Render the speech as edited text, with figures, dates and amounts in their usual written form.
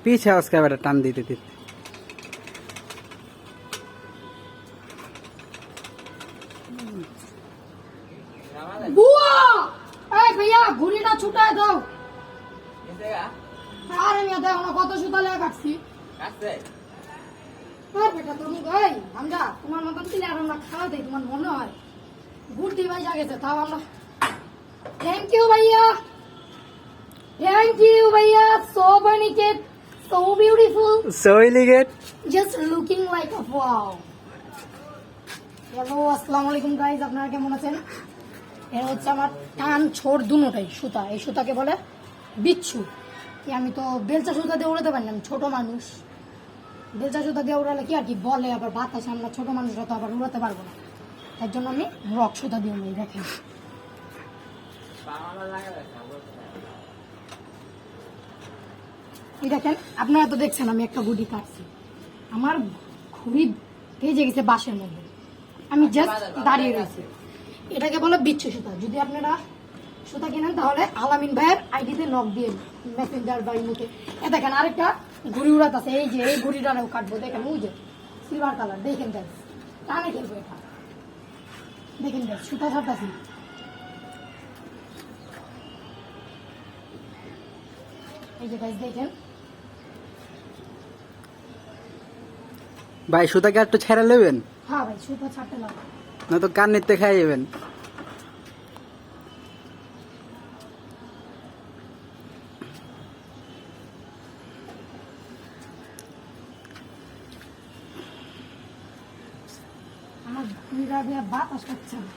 पीछे उसका बेटा टान दी थी बुआ भैया घुड़ीটা ছুটায় দাও আরে মিয়া দেখো না কত সুতা লাগা কাটছি আর বেটা তুমি ভাই আমরা তোমার মতন দিলে আর আমরা খাওয়া দেই তোমার মনে হয় গুড়টি ভাই জাগেছে তাও আমরা থ্যাংক ইউ ভাইয়া সো বানিকেট so beautiful, so elegant, just looking like a wow. Hello আসসালামু আলাইকুম গাইস, আপনারা কেমন আছেন? এর হচ্ছে আমার টান ছোট দুটোটাই সুতা, এই সুতাকে বলে বিচ্ছু। কি আমি তো বেলচা সুতা দিয়ে উড়াতে পারি না, আমি ছোট মানুষ। বেলচা সুতা দিয়ে উড়ালে কি আর কি বলে আবার বাতাসে, আমরা ছোট মানুষরা তো আবার উড়াতে পারবো না, তার জন্য আমি রক সুতা দিয়ে উড়াই। দেখেন এই দেখেন, আপনারা তো দেখছেন আমি একটা গুটি কাটছি, আমার খুবই ভেজে গেছে বাঁশের মধ্যে, আমি জাস্ট দাঁড়িয়ে রয়েছি। এটাকে বলে বিচ্ছু সুতা। যদি আপনারা সুতা কেনেন তাহলে আলামিন ভাইয়ের আইডিতে নক দিয়ে মেসেঞ্জার বা ইমোতে। এ দেখেন আরেকটা ঘুড়ি উড়াত আছে, এই যে এই ঘুড়িটাও কাটবো। দেখেন ওই যে সিলভার কালার, দেখেন দেখ টানে খেলবো এটা, দেখেন দেখ সুতা ছাড়তাছি। এই যে গাইস দেখেন ভাই সুতাকে একটু ছেড়ে নেবেন, হ্যাঁ ভাই সুতা ছাড়তে লাগবে না তো কান নিতে খাই যাবেন। আমার ঘুড়িটা দিয়ে বাতাস পাচ্ছে না।